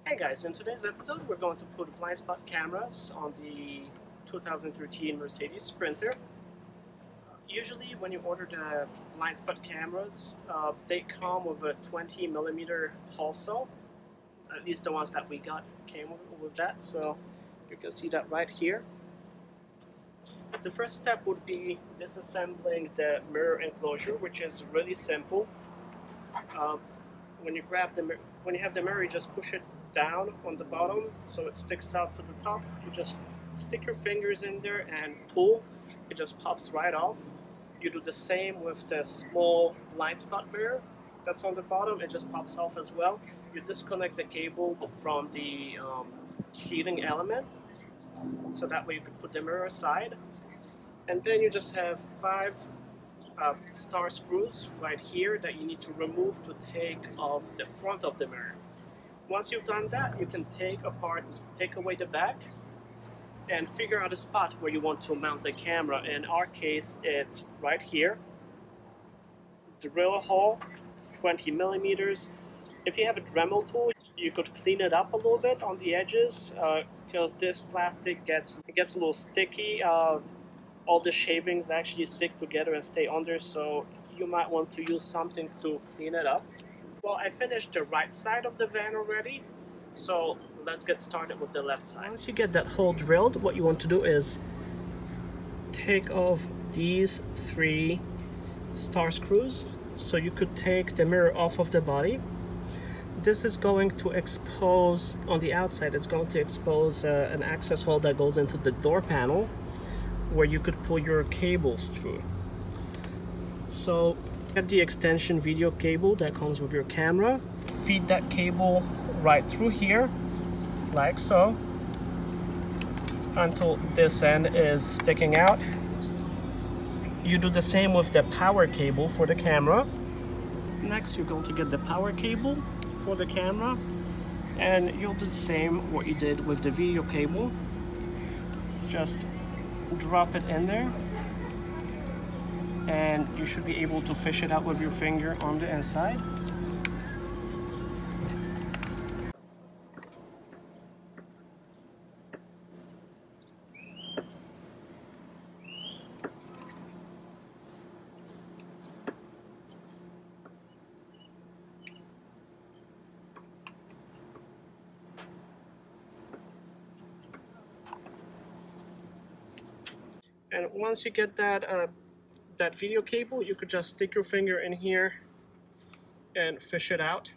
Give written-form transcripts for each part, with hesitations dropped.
Hey guys, in today's episode we're going to put blind spot cameras on the 2013 Mercedes Sprinter. Usually when you order the blind spot cameras, they come with a 20mm hole saw. At least the ones that we got came with that, so you can see that right here. The first step would be disassembling the mirror enclosure, which is really simple. When you have the mirror, you just push it down on the bottom so it sticks out to the top. You just stick your fingers in there and pull. It just pops right off. You do the same with the small blind spot mirror that's on the bottom. It just pops off as well. You disconnect the cable from the heating element, so that way you can put the mirror aside. And then you just have 5 star screws right here that you need to remove to take off the front of the mirror. Once you've done that, you can take away the back and figure out a spot where you want to mount the camera. In our case, it's right here. Drill a hole, it's 20mm. If you have a Dremel tool, you could clean it up a little bit on the edges, because this plastic gets a little sticky. All the shavings actually stick together and stay under, so you might want to use something to clean it up. Well, I finished the right side of the van already, so let's get started with the left side. Once you get that hole drilled, what you want to do is take off these 3 star screws, so you could take the mirror off of the body. This is going to expose, on the outside, it's going to expose an access hole that goes into the door panel, where you could pull your cables through. So get the extension video cable that comes with your camera, feed that cable right through here, like so, until this end is sticking out. You do the same with the power cable for the camera. Next, you're going to get the power cable for the camera, and you'll do the same what you did with the video cable. Just drop it in there, and you should be able to fish it out with your finger on the inside. And once you get that video cable, you could just stick your finger in here and fish it out.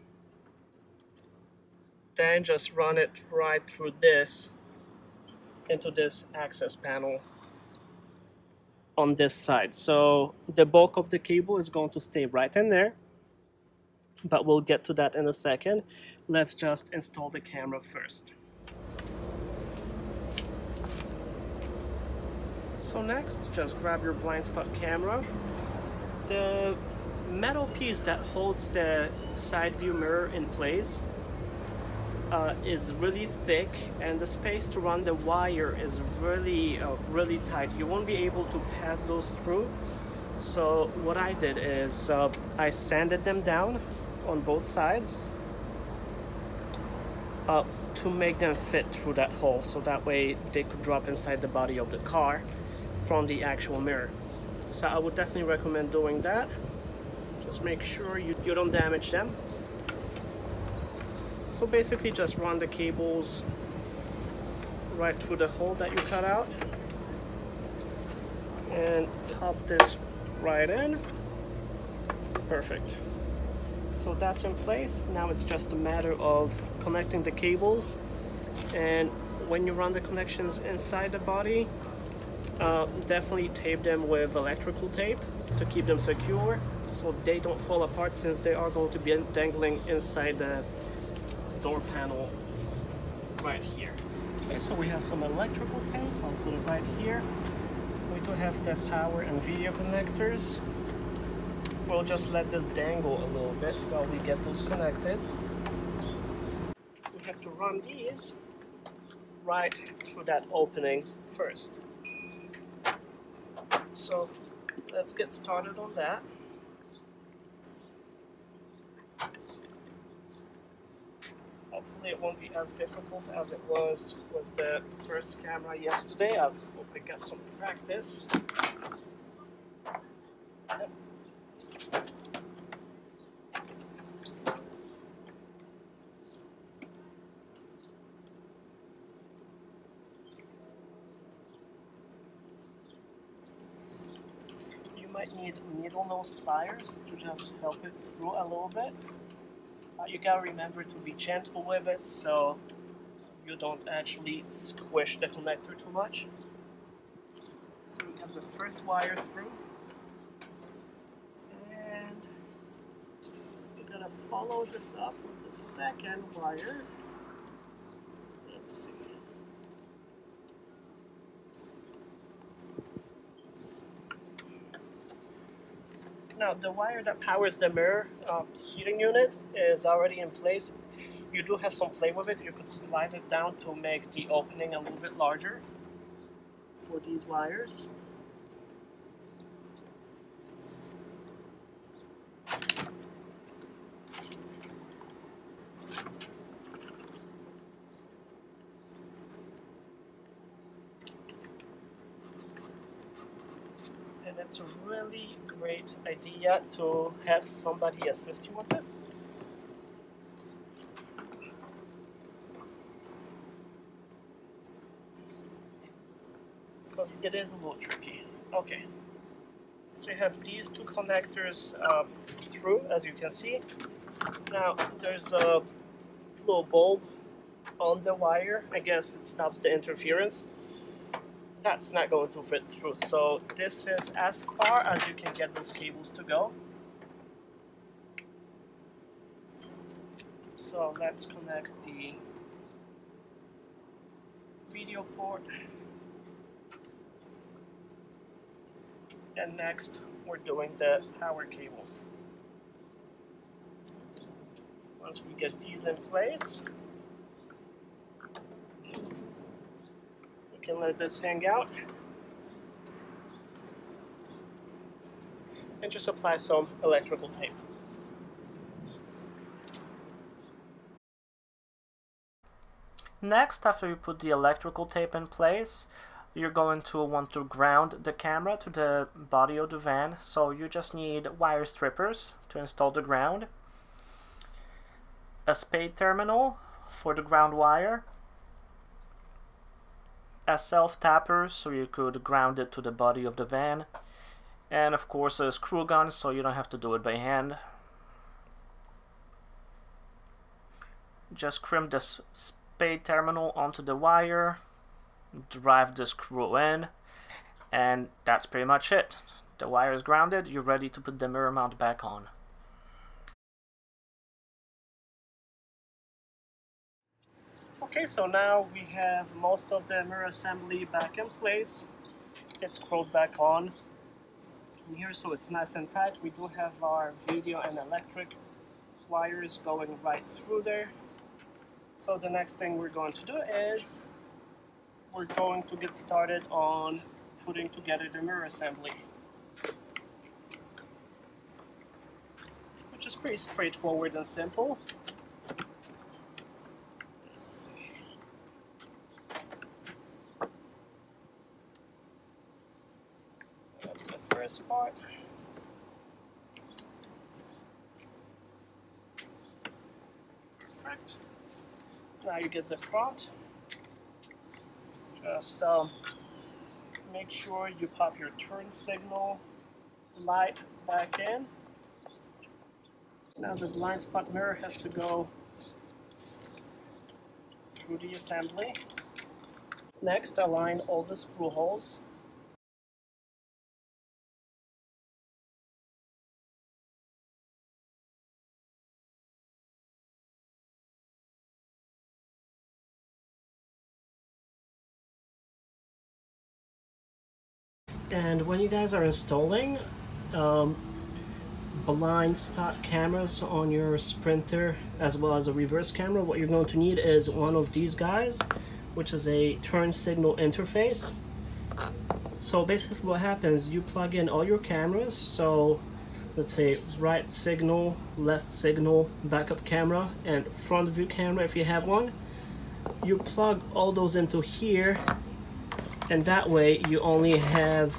Then just run it right through this into this access panel on this side. So the bulk of the cable is going to stay right in there, but we'll get to that in a second. Let's just install the camera first. So next, just grab your blind spot camera. The metal piece that holds the side view mirror in place is really thick, and the space to run the wire is really tight. You won't be able to pass those through. So what I did is I sanded them down on both sides to make them fit through that hole, so that way they could drop inside the body of the car from the actual mirror. So I would definitely recommend doing that. Just make sure you don't damage them. So basically just run the cables right through the hole that you cut out and pop this right in. Perfect. So that's in place. Now it's just a matter of connecting the cables, and when you run the connections inside the body, definitely tape them with electrical tape to keep them secure so they don't fall apart, since they are going to be dangling inside the door panel right here. Okay, so we have some electrical tape. I'll put it right here. We do have the power and video connectors. We'll just let this dangle a little bit while we get those connected. We have to run these right through that opening first. So let's get started on that. Hopefully it won't be as difficult as it was with the first camera yesterday. I hope I got some practice. You might need needle nose pliers to just help it through a little bit. You gotta remember to be gentle with it so you don't actually squish the connector too much. So we got the first wire through, and we're gonna follow this up with the second wire. Let's see. Now the wire that powers the mirror heating unit is already in place. You do have some play with it. You could slide it down to make the opening a little bit larger for these wires. And it's a really great idea to have somebody assist you with this. Because it is a little tricky. Okay, so you have these two connectors through, as you can see. Now there's a little bulb on the wire. I guess it stops the interference. That's not going to fit through, so this is as far as you can get those cables to go. So let's connect the video port. And next, we're doing the power cable. Once we get these in place, we can let this hang out. And just apply some electrical tape. Next, after you put the electrical tape in place, you're going to want to ground the camera to the body of the van, so you just need wire strippers to install the ground, a Spade Terminal for the ground wire, a self-tapper so you could ground it to the body of the van, and of course a screw gun so you don't have to do it by hand. Just crimp this Spade Terminal onto the wire, drive the screw in, and that's pretty much it. The wire is grounded, you're ready to put the mirror mount back on. Okay, so now we have most of the mirror assembly back in place. It's screwed back on here so it's nice and tight. We do have our video and electric wires going right through there. So the next thing we're going to do is we're going to get started on putting together the mirror assembly, which is pretty straightforward and simple. Let's see. That's the first part. Perfect. Now you get the front. Just make sure you pop your turn signal light back in. Now the blind spot mirror has to go through the assembly. Next, align all the screw holes. And when you guys are installing blind spot cameras on your Sprinter as well as a reverse camera, what you're going to need is one of these guys, which is a turn signal interface. So basically what happens, you plug in all your cameras, so let's say right signal, left signal, backup camera, and front view camera if you have one. You plug all those into here, and that way you only have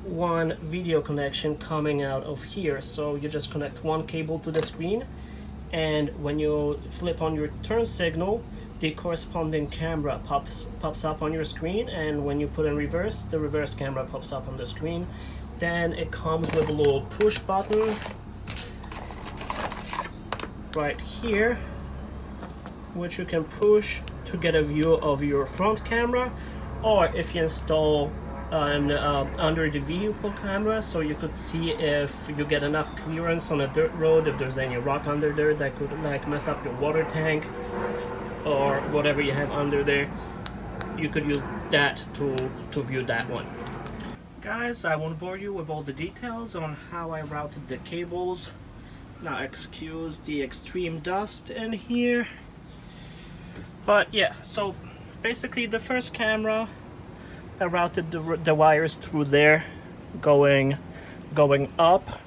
one video connection coming out of here. So you just connect one cable to the screen, and when you flip on your turn signal, the corresponding camera pops up on your screen, and when you put in reverse, the reverse camera pops up on the screen. Then it comes with a little push button right here, which you can push to get a view of your front camera, or if you install under the vehicle camera, so you could see if you get enough clearance on a dirt road, if there's any rock under there that could like mess up your water tank or whatever you have under there. You could use that to view that one. Guys, I won't bore you with all the details on how I routed the cables. Now excuse the extreme dust in here. But yeah, so basically the first camera, I routed the wires through there, going up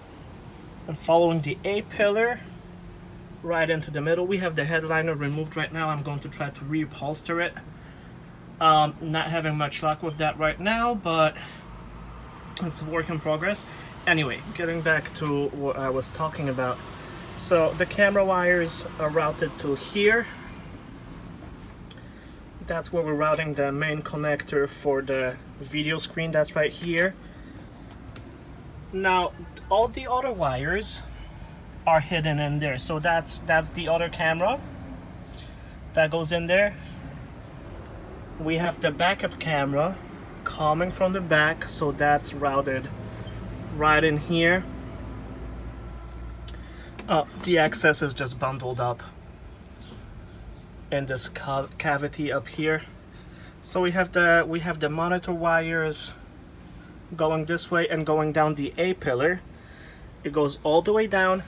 and following the A-pillar right into the middle. We have the headliner removed right now. I'm going to try to reupholster it. Not having much luck with that right now, but it's a work in progress. Anyway, getting back to what I was talking about. So the camera wires are routed to here. That's where we're routing the main connector for the video screen. That's right here. Now, all the other wires are hidden in there. So that's the other camera that goes in there. We have the backup camera coming from the back, so that's routed right in here. The access is just bundled up in this cavity up here. So we have the monitor wires going this way and going down the A-pillar. It goes all the way down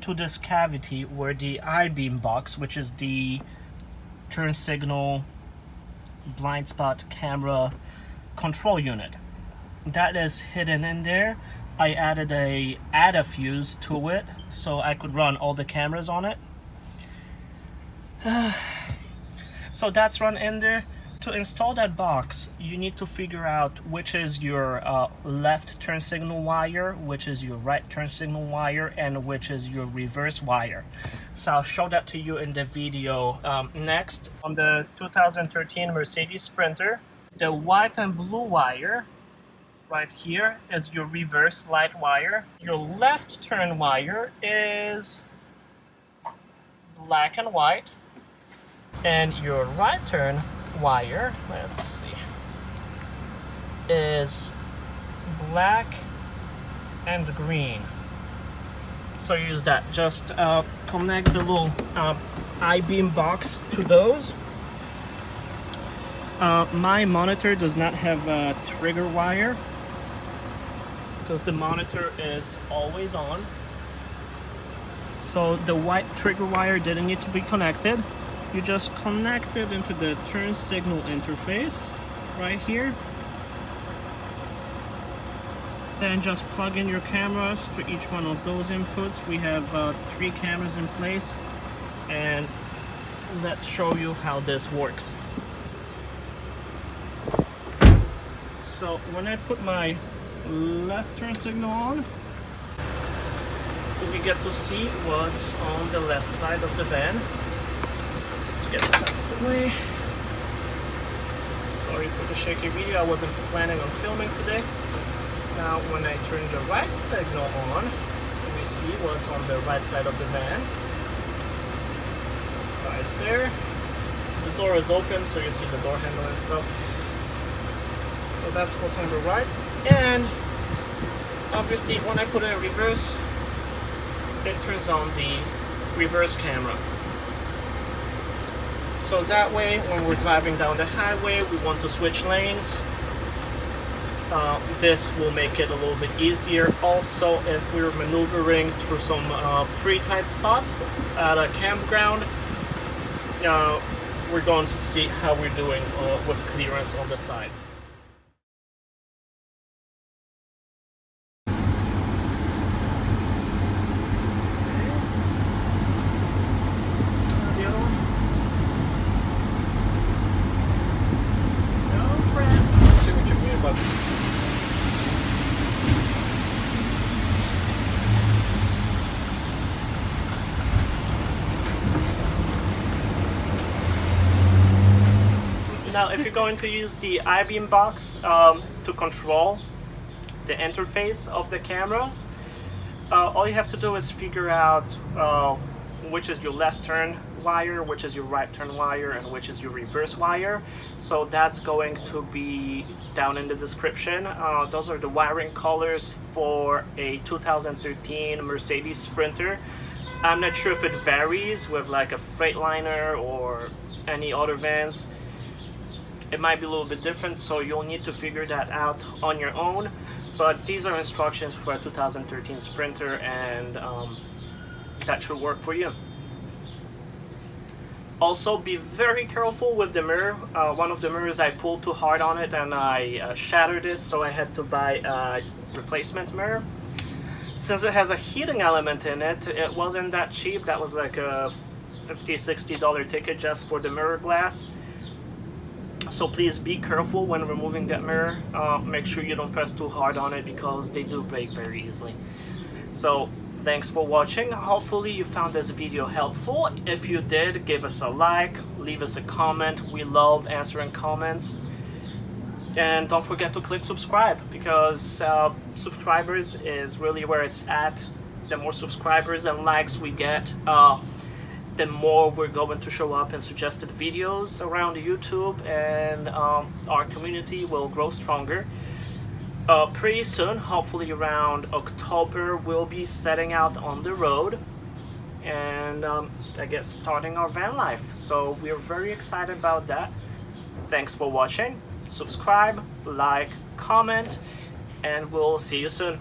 to this cavity where the I-beam box, which is the turn signal blind spot camera control unit, that is hidden in there. I added a ADA fuse to it so I could run all the cameras on it. So that's run in there. To install that box, you need to figure out which is your left turn signal wire, which is your right turn signal wire, and which is your reverse wire. So I'll show that to you in the video next. On the 2013 Mercedes Sprinter, the white and blue wire right here is your reverse light wire. Your left turn wire is black and white, and your right turn wire, let's see, is black and green. So use that. Just connect the little I-beam box to those. My monitor does not have a trigger wire because the monitor is always on. So the white trigger wire didn't need to be connected. You just connect it into the turn signal interface right here. Then just plug in your cameras to each one of those inputs. We have 3 cameras in place, and let's show you how this works. So when I put my left turn signal on, we get to see what's on the left side of the van. Let's get this out of the way. Sorry for the shaky video, I wasn't planning on filming today. Now when I turn the right signal on, we see what's on the right side of the van. Right there. The door is open, so you can see the door handle and stuff. So that's what's on the right. And obviously when I put it in reverse, it turns on the reverse camera. So that way, when we're driving down the highway, we want to switch lanes. This will make it a little bit easier. Also, if we're maneuvering through some pretty tight spots at a campground, we're going to see how we're doing with clearance on the sides. Now, if you're going to use the I-beam box to control the interface of the cameras, all you have to do is figure out which is your left turn wire, which is your right turn wire, and which is your reverse wire. So that's going to be down in the description. Those are the wiring colors for a 2013 Mercedes Sprinter. I'm not sure if it varies with like a Freightliner or any other vans. It might be a little bit different, so you'll need to figure that out on your own. But these are instructions for a 2013 Sprinter, and that should work for you. Also, be very careful with the mirror. One of the mirrors, I pulled too hard on it and I shattered it, so I had to buy a replacement mirror. Since it has a heating element in it, it wasn't that cheap. That was like a $50–60 ticket just for the mirror glass. So please be careful when removing that mirror. Make sure you don't press too hard on it because they do break very easily. So thanks for watching. Hopefully you found this video helpful. If you did, give us a like, leave us a comment. We love answering comments. And don't forget to click subscribe, because subscribers is really where it's at. The more subscribers and likes we get, the more we're going to show up in suggested videos around YouTube, and our community will grow stronger. Pretty soon, hopefully around October, we'll be setting out on the road and I guess starting our van life. So we're very excited about that. Thanks for watching. Subscribe, like, comment, and we'll see you soon.